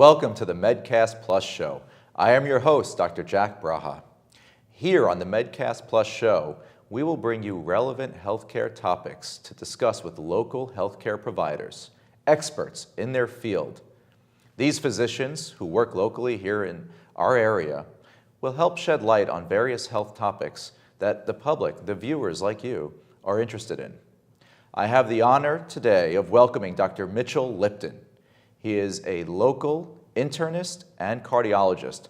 Welcome to the Medcast Plus Show. I am your host, Dr. Jack Braha. Here on the Medcast Plus Show, we will bring you relevant healthcare topics to discuss with local healthcare providers, experts in their field. These physicians who work locally here in our area will help shed light on various health topics that the public, the viewers like you, are interested in. I have the honor today of welcoming Dr. Mitchell Lipton. He is a local internist and cardiologist,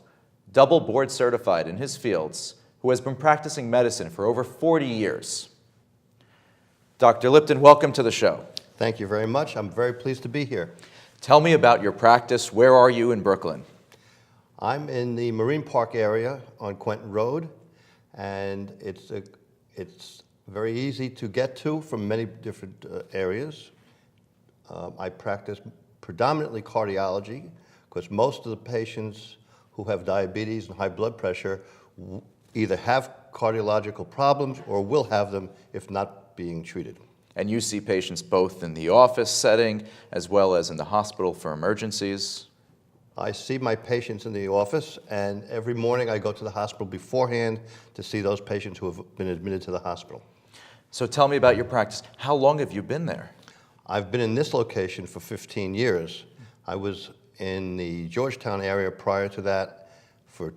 double board certified in his fields, who has been practicing medicine for over 40 years. Dr. Lipton, welcome to the show. Thank you very much. I'm very pleased to be here. Tell me about your practice. Where are you in Brooklyn? I'm in the Marine Park area on Quentin Road, and it's very easy to get to from many different areas. I practice predominantly cardiology because most of the patients who have diabetes and high blood pressure either have cardiological problems or will have them if not being treated. And you see patients both in the office setting as well as in the hospital for emergencies? I see my patients in the office, and every morning I go to the hospital beforehand to see those patients who have been admitted to the hospital. So tell me about your practice. How long have you been there? I've been in this location for 15 years. I was in the Georgetown area prior to that for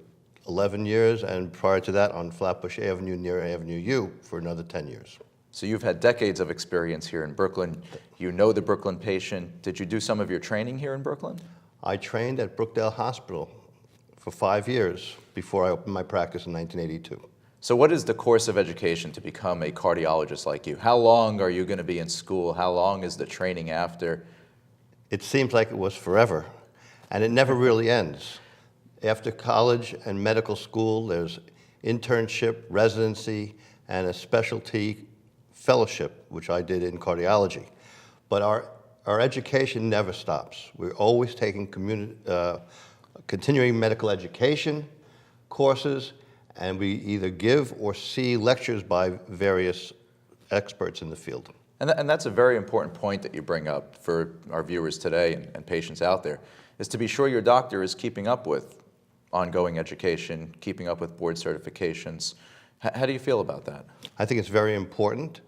11 years, and prior to that on Flatbush Avenue near Avenue U for another 10 years. So you've had decades of experience here in Brooklyn. You know the Brooklyn patient. Did you do some of your training here in Brooklyn? I trained at Brookdale Hospital for 5 years before I opened my practice in 1982. So what is the course of education to become a cardiologist like you? How long are you going to be in school? How long is the training after? It seems like it was forever, and it never really ends. After college and medical school, there's internship, residency, and a specialty fellowship, which I did in cardiology. But our education never stops. We're always taking continuing medical education courses, and we either give or see lectures by various experts in the field. And that's a very important point that you bring up for our viewers today and patients out there, is to be sure your doctor is keeping up with ongoing education, keeping up with board certifications. How do you feel about that? I think it's very important,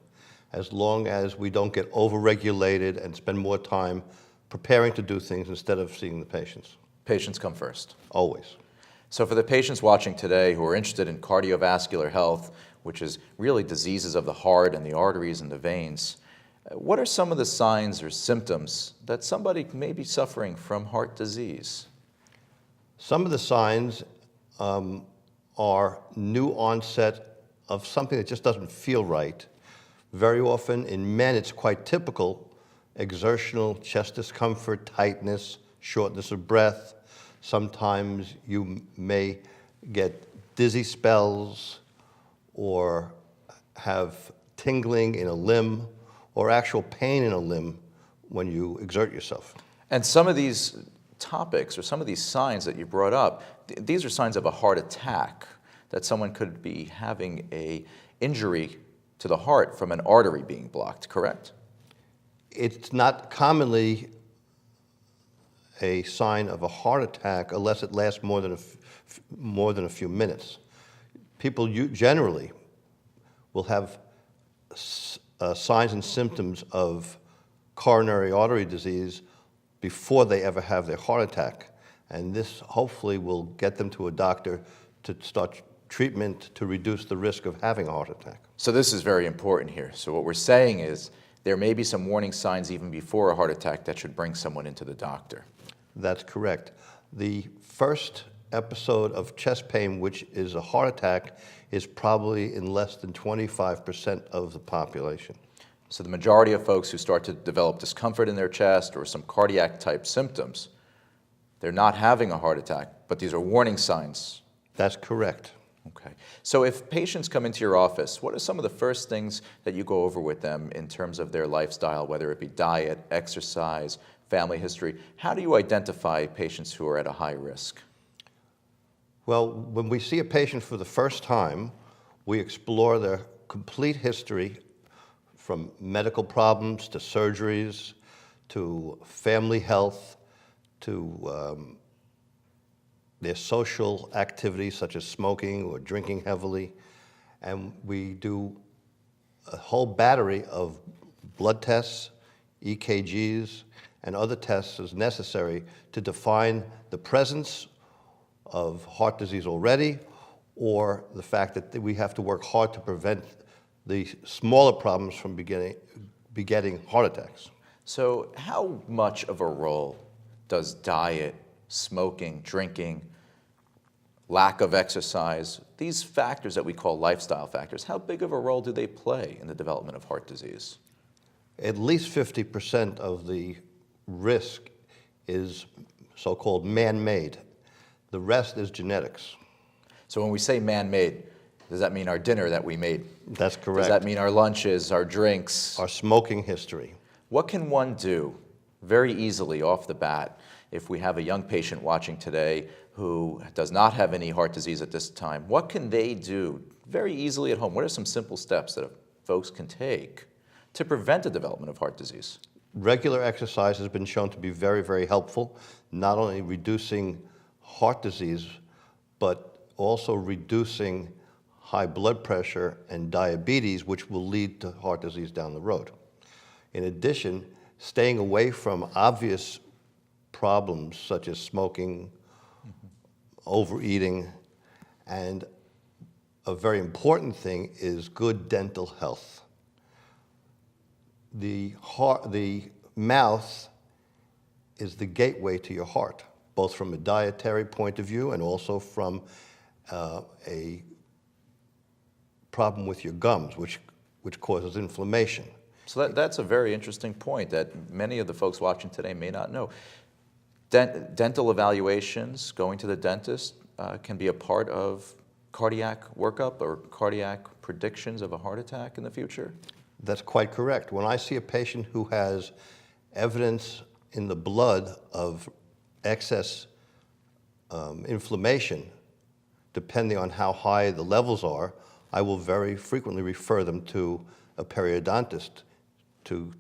as long as we don't get overregulated and spend more time preparing to do things instead of seeing the patients. Patients come first. Always. So for the patients watching today who are interested in cardiovascular health, which is really diseases of the heart and the arteries and the veins, what are some of the signs or symptoms that somebody may be suffering from heart disease? Some of the signs are new onset of something that just doesn't feel right. Very often in men it's quite typical: exertional chest discomfort, tightness, shortness of breath. Sometimes you may get dizzy spells or have tingling in a limb or actual pain in a limb when you exert yourself. And some of these topics or some of these signs that you brought up, these are signs of a heart attack, that someone could be having an injury to the heart from an artery being blocked, correct? It's not commonly a sign of a heart attack unless it lasts more than a few minutes. People generally will have signs and symptoms of coronary artery disease before they ever have their heart attack, and this hopefully will get them to a doctor to start treatment to reduce the risk of having a heart attack. So this is very important here. So what we're saying is there may be some warning signs even before a heart attack that should bring someone into the doctor. That's correct. The first episode of chest pain, which is a heart attack, is probably in less than 25% of the population. So the majority of folks who start to develop discomfort in their chest or some cardiac type symptoms, they're not having a heart attack, but these are warning signs. That's correct. Okay. So if patients come into your office, what are some of the first things that you go over with them in terms of their lifestyle, whether it be diet, exercise, family history? How do you identify patients who are at a high risk? Well, when we see a patient for the first time, we explore their complete history, from medical problems to surgeries to family health to their social activities such as smoking or drinking heavily. And we do a whole battery of blood tests, EKGs, and other tests as necessary to define the presence of heart disease already, or the fact that we have to work hard to prevent the smaller problems from begetting heart attacks. So how much of a role does diet, smoking, drinking, lack of exercise, these factors that we call lifestyle factors, how big of a role do they play in the development of heart disease? At least 50% of the risk is so-called man-made. The rest is genetics. So when we say man-made, does that mean our dinner that we made? That's correct. Does that mean our lunches, our drinks? Our smoking history. What can one do very easily off the bat if we have a young patient watching today who does not have any heart disease at this time? What can they do very easily at home? What are some simple steps that folks can take to prevent the development of heart disease? Regular exercise has been shown to be very, very helpful, not only reducing heart disease, but also reducing high blood pressure and diabetes, which will lead to heart disease down the road. In addition, staying away from obvious problems such as smoking, overeating, and a very important thing is good dental health. The mouth is the gateway to your heart, both from a dietary point of view and also from a problem with your gums, which causes inflammation. So that's a very interesting point that many of the folks watching today may not know. Dental evaluations, going to the dentist, can be a part of cardiac workup or cardiac predictions of a heart attack in the future? That's quite correct. When I see a patient who has evidence in the blood of excess inflammation, depending on how high the levels are, I will very frequently refer them to a periodontist to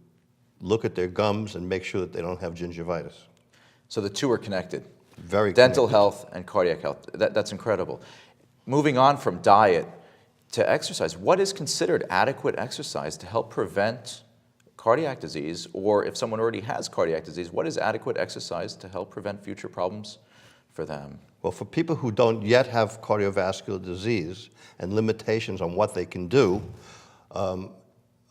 look at their gums and make sure that they don't have gingivitis. So the two are connected. Very Dental connected. health and cardiac health. That's incredible. Moving on from diet to exercise, what is considered adequate exercise to help prevent cardiac disease? Or if someone already has cardiac disease, what is adequate exercise to help prevent future problems for them? Well, for people who don't yet have cardiovascular disease and limitations on what they can do,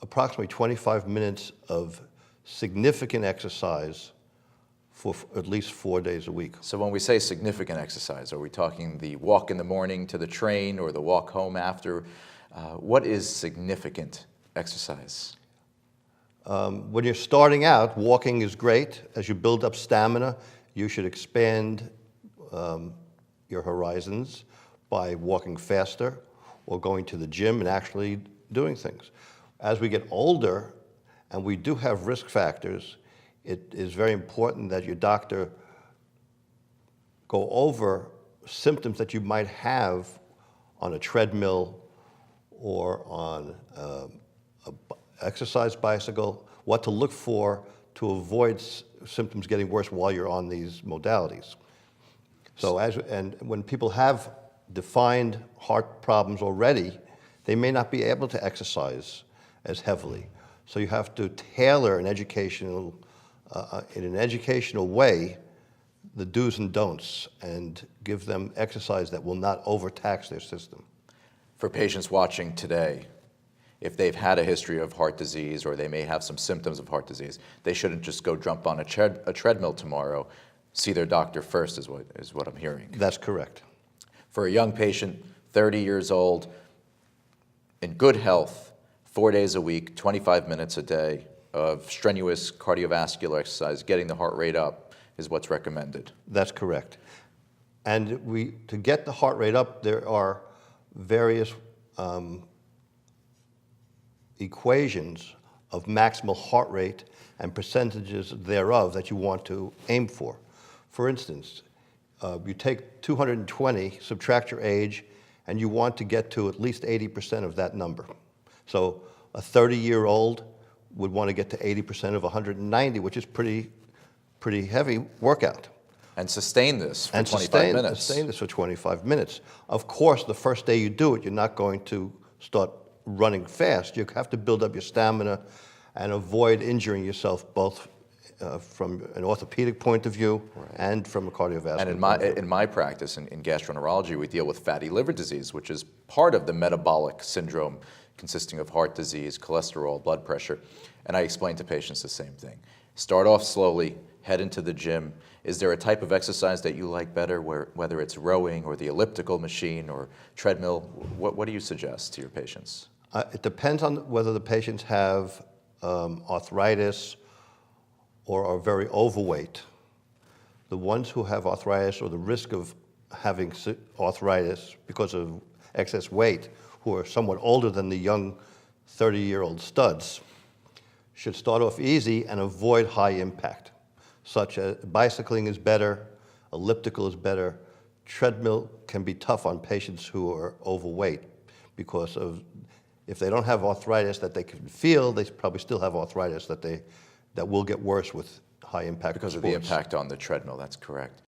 approximately 25 minutes of significant exercise for at least 4 days a week. So when we say significant exercise, are we talking the walk in the morning to the train or the walk home after? What is significant exercise? When you're starting out, walking is great. As you build up stamina, you should expand your horizons by walking faster or going to the gym and actually doing things. As we get older, and we do have risk factors, it is very important that your doctor go over symptoms that you might have on a treadmill or on an exercise bicycle, what to look for to avoid symptoms getting worse while you're on these modalities. So when people have defined heart problems already, they may not be able to exercise as heavily. So you have to tailor in an educational way the do's and don'ts and give them exercise that will not overtax their system. For patients watching today, if they've had a history of heart disease or they may have some symptoms of heart disease, they shouldn't just go jump on a treadmill tomorrow. See their doctor first is what I'm hearing. That's correct. For a young patient, 30 years old, in good health, 4 days a week, 25 minutes a day of strenuous cardiovascular exercise, getting the heart rate up is what's recommended. That's correct. And to get the heart rate up, there are various equations of maximal heart rate and percentages thereof that you want to aim for. For instance, you take 220, subtract your age, and you want to get to at least 80% of that number. So a 30-year-old would want to get to 80% of 190, which is pretty heavy workout. And sustain this for and 25 minutes. sustain this for 25 minutes. Of course, the first day you do it, you're not going to start running fast. You have to build up your stamina and avoid injuring yourself both from an orthopedic point of view and from a cardiovascular And point of view. in my practice, in gastroenterology, we deal with fatty liver disease, which is part of the metabolic syndrome consisting of heart disease, cholesterol, blood pressure. And I explain to patients the same thing. Start off slowly, head into the gym. Is there a type of exercise that you like better, whether it's rowing or the elliptical machine or treadmill? What do you suggest to your patients? It depends on whether the patients have arthritis or are very overweight. The ones who have arthritis or the risk of having arthritis because of excess weight, who are somewhat older than the young 30-year-old studs, should start off easy and avoid high impact, such as bicycling is better, elliptical is better. Treadmill can be tough on patients who are overweight because of, if they don't have arthritis that they can feel, they probably still have arthritis that will get worse with high impact Because of sports. the impact on the treadmill, that's correct.